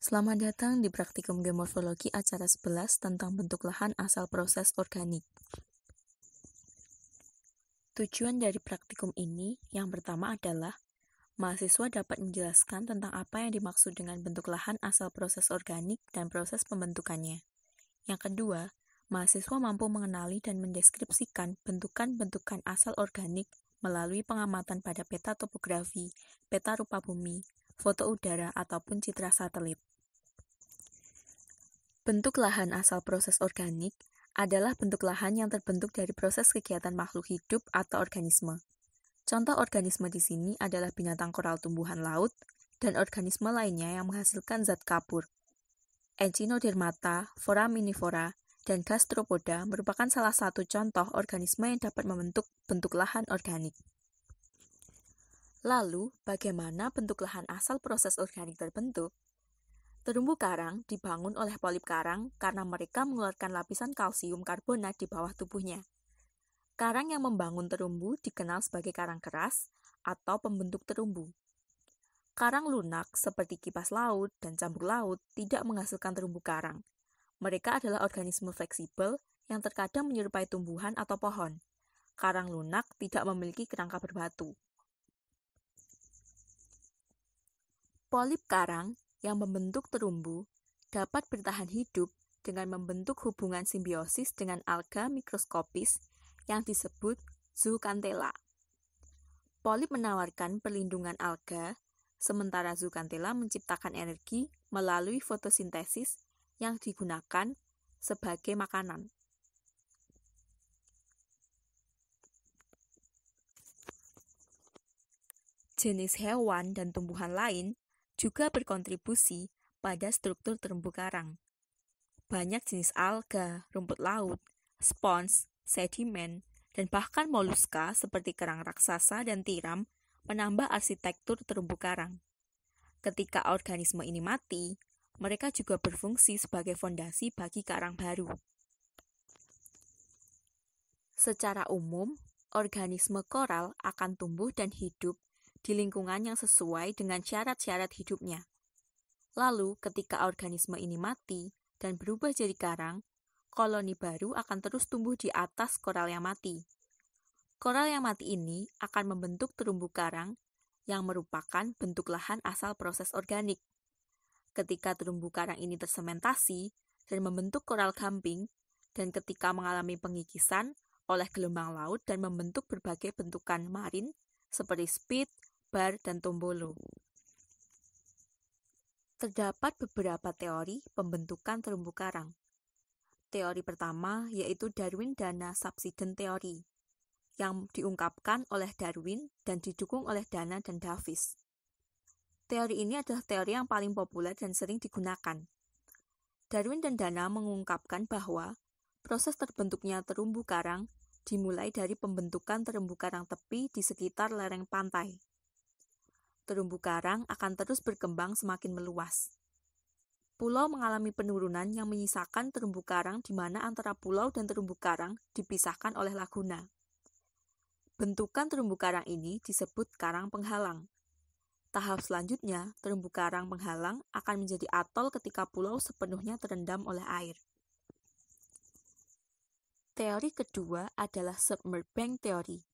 Selamat datang di Praktikum Geomorfologi acara 11 tentang bentuk lahan asal proses organik. Tujuan dari praktikum ini yang pertama adalah mahasiswa dapat menjelaskan tentang apa yang dimaksud dengan bentuk lahan asal proses organik dan proses pembentukannya. Yang kedua, mahasiswa mampu mengenali dan mendeskripsikan bentukan-bentukan asal organik melalui pengamatan pada peta topografi, peta rupa bumi, foto udara, ataupun citra satelit. Bentuk lahan asal proses organik adalah bentuk lahan yang terbentuk dari proses kegiatan makhluk hidup atau organisme. Contoh organisme di sini adalah binatang koral tumbuhan laut dan organisme lainnya yang menghasilkan zat kapur. Echinodermata, foraminifera, dan gastropoda merupakan salah satu contoh organisme yang dapat membentuk bentuk lahan organik. Lalu, bagaimana bentuk lahan asal proses organik terbentuk? Terumbu karang dibangun oleh polip karang karena mereka mengeluarkan lapisan kalsium karbonat di bawah tubuhnya. Karang yang membangun terumbu dikenal sebagai karang keras atau pembentuk terumbu. Karang lunak seperti kipas laut dan cambuk laut tidak menghasilkan terumbu karang. Mereka adalah organisme fleksibel yang terkadang menyerupai tumbuhan atau pohon. Karang lunak tidak memiliki kerangka berbatu. Polip karang yang membentuk terumbu dapat bertahan hidup dengan membentuk hubungan simbiosis dengan alga mikroskopis yang disebut zooxanthella. Polip menawarkan perlindungan alga, sementara zooxanthella menciptakan energi melalui fotosintesis yang digunakan sebagai makanan. Jenis hewan dan tumbuhan lain juga berkontribusi pada struktur terumbu karang. Banyak jenis alga, rumput laut, spons, sedimen, dan bahkan moluska seperti kerang raksasa dan tiram menambah arsitektur terumbu karang. Ketika organisme ini mati, mereka juga berfungsi sebagai fondasi bagi karang baru. Secara umum, organisme koral akan tumbuh dan hidup di lingkungan yang sesuai dengan syarat-syarat hidupnya. Lalu, ketika organisme ini mati dan berubah jadi karang, koloni baru akan terus tumbuh di atas koral yang mati. Koral yang mati ini akan membentuk terumbu karang yang merupakan bentuk lahan asal proses organik. Ketika terumbu karang ini tersementasi dan membentuk koral gamping, dan ketika mengalami pengikisan oleh gelombang laut dan membentuk berbagai bentukan marin seperti spit, bar, dan tombolo. Terdapat beberapa teori pembentukan terumbu karang. Teori pertama yaitu Darwin-Dana subsidence theory, yang diungkapkan oleh Darwin dan didukung oleh Dana dan Davis. Teori ini adalah teori yang paling populer dan sering digunakan. Darwin dan Dana mengungkapkan bahwa proses terbentuknya terumbu karang dimulai dari pembentukan terumbu karang tepi di sekitar lereng pantai. Terumbu karang akan terus berkembang semakin meluas. Pulau mengalami penurunan yang menyisakan terumbu karang di mana antara pulau dan terumbu karang dipisahkan oleh laguna. Bentukan terumbu karang ini disebut karang penghalang. Tahap selanjutnya, terumbu karang penghalang akan menjadi atol ketika pulau sepenuhnya terendam oleh air. Teori kedua adalah submerged bank theory.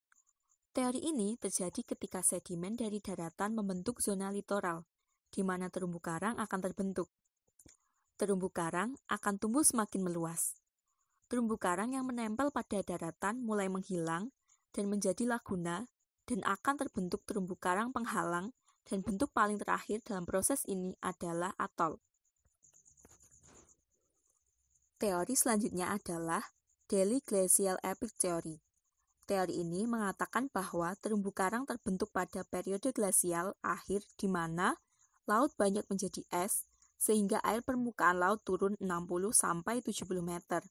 Teori ini terjadi ketika sedimen dari daratan membentuk zona litoral, di mana terumbu karang akan terbentuk. Terumbu karang akan tumbuh semakin meluas. Terumbu karang yang menempel pada daratan mulai menghilang dan menjadi laguna, dan akan terbentuk terumbu karang penghalang, dan bentuk paling terakhir dalam proses ini adalah atol. Teori selanjutnya adalah Delhi Glacial Epoch Theory. Teori ini mengatakan bahwa terumbu karang terbentuk pada periode glasial akhir di mana laut banyak menjadi es sehingga air permukaan laut turun 60-70 meter.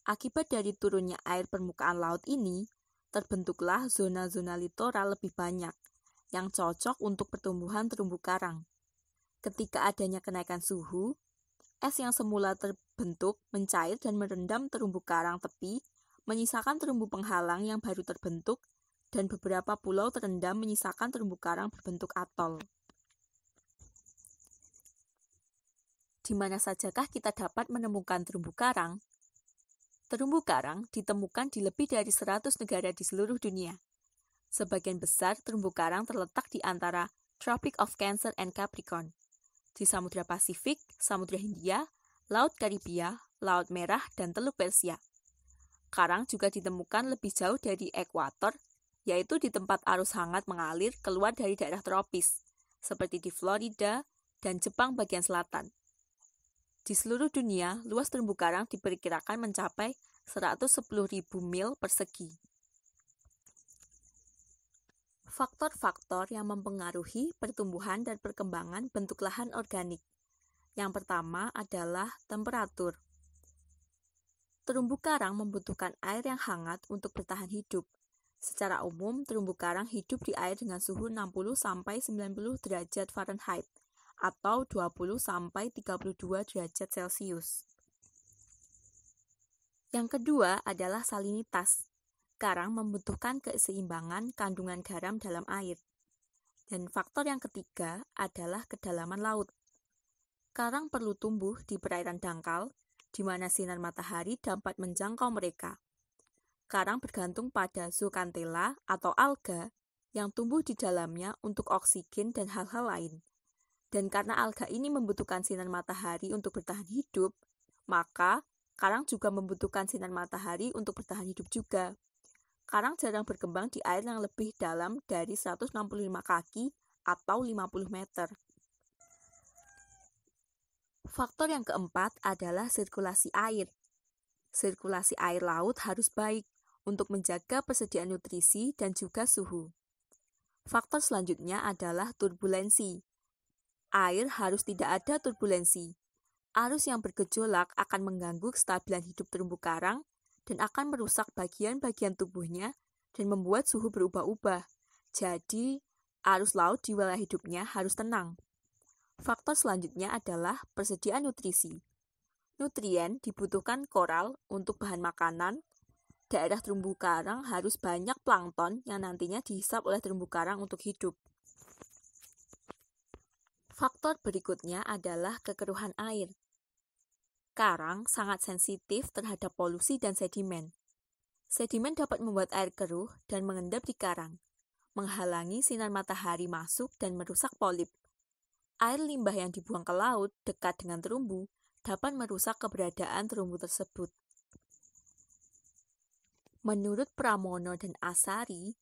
Akibat dari turunnya air permukaan laut ini, terbentuklah zona-zona litoral lebih banyak yang cocok untuk pertumbuhan terumbu karang. Ketika adanya kenaikan suhu, es yang semula terbentuk mencair dan merendam terumbu karang tepi, menyisakan terumbu penghalang yang baru terbentuk, dan beberapa pulau terendam menyisakan terumbu karang berbentuk atol. Di mana sajakah kita dapat menemukan terumbu karang? Terumbu karang ditemukan di lebih dari 100 negara di seluruh dunia. Sebagian besar terumbu karang terletak di antara Tropic of Cancer and Capricorn, di Samudra Pasifik, Samudra Hindia, Laut Karibia, Laut Merah, dan Teluk Persia. Karang juga ditemukan lebih jauh dari ekuator, yaitu di tempat arus hangat mengalir keluar dari daerah tropis, seperti di Florida dan Jepang bagian selatan. Di seluruh dunia, luas terumbu karang diperkirakan mencapai 110.000 mil persegi. Faktor-faktor yang mempengaruhi pertumbuhan dan perkembangan bentuk lahan organik. Yang pertama adalah temperatur. Terumbu karang membutuhkan air yang hangat untuk bertahan hidup. Secara umum, terumbu karang hidup di air dengan suhu 60-90 derajat Fahrenheit atau 20-32 derajat Celcius. Yang kedua adalah salinitas. Karang membutuhkan keseimbangan kandungan garam dalam air. Dan faktor yang ketiga adalah kedalaman laut. Karang perlu tumbuh di perairan dangkal, di mana sinar matahari dapat menjangkau mereka. Karang bergantung pada zooxanthella atau alga yang tumbuh di dalamnya untuk oksigen dan hal-hal lain. Dan karena alga ini membutuhkan sinar matahari untuk bertahan hidup, maka karang juga membutuhkan sinar matahari untuk bertahan hidup juga. Karang jarang berkembang di air yang lebih dalam dari 165 kaki atau 50 meter. Faktor yang keempat adalah sirkulasi air. Sirkulasi air laut harus baik untuk menjaga persediaan nutrisi dan juga suhu. Faktor selanjutnya adalah turbulensi. Air harus tidak ada turbulensi. Arus yang bergejolak akan mengganggu kestabilan hidup terumbu karang dan akan merusak bagian-bagian tubuhnya dan membuat suhu berubah-ubah. Jadi, arus laut di wilayah hidupnya harus tenang. Faktor selanjutnya adalah persediaan nutrisi. Nutrien dibutuhkan koral untuk bahan makanan. Daerah terumbu karang harus banyak plankton yang nantinya dihisap oleh terumbu karang untuk hidup. Faktor berikutnya adalah kekeruhan air. Karang sangat sensitif terhadap polusi dan sedimen. Sedimen dapat membuat air keruh dan mengendap di karang, menghalangi sinar matahari masuk dan merusak polip. Air limbah yang dibuang ke laut dekat dengan terumbu dapat merusak keberadaan terumbu tersebut. Menurut Pramono dan Asari,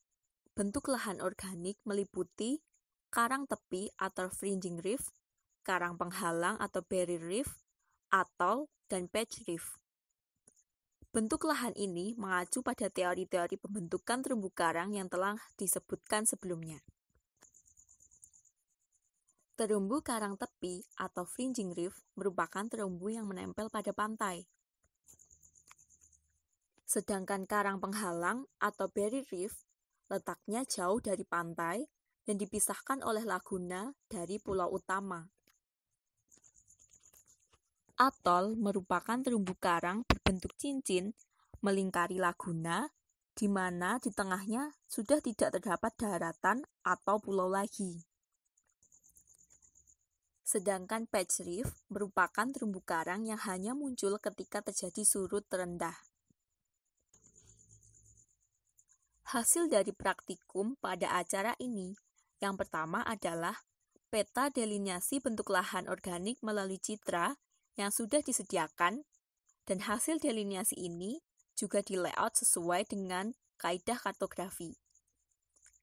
bentuk lahan organik meliputi karang tepi atau fringing reef, karang penghalang atau barrier reef, atol, dan patch reef. Bentuk lahan ini mengacu pada teori-teori pembentukan terumbu karang yang telah disebutkan sebelumnya. Terumbu karang tepi atau fringing reef merupakan terumbu yang menempel pada pantai. Sedangkan karang penghalang atau barrier reef letaknya jauh dari pantai dan dipisahkan oleh laguna dari pulau utama. Atol merupakan terumbu karang berbentuk cincin melingkari laguna, di mana di tengahnya sudah tidak terdapat daratan atau pulau lagi. Sedangkan patch reef merupakan terumbu karang yang hanya muncul ketika terjadi surut terendah. Hasil dari praktikum pada acara ini, yang pertama adalah peta delineasi bentuk lahan organik melalui citra yang sudah disediakan, dan hasil delineasi ini juga di-layout sesuai dengan kaidah kartografi.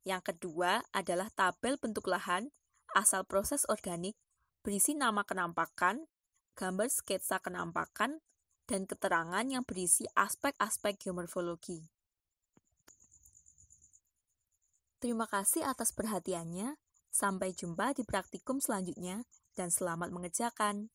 Yang kedua adalah tabel bentuk lahan asal proses organik berisi nama kenampakan, gambar sketsa kenampakan, dan keterangan yang berisi aspek-aspek geomorfologi. Terima kasih atas perhatiannya. Sampai jumpa di praktikum selanjutnya dan selamat mengerjakan.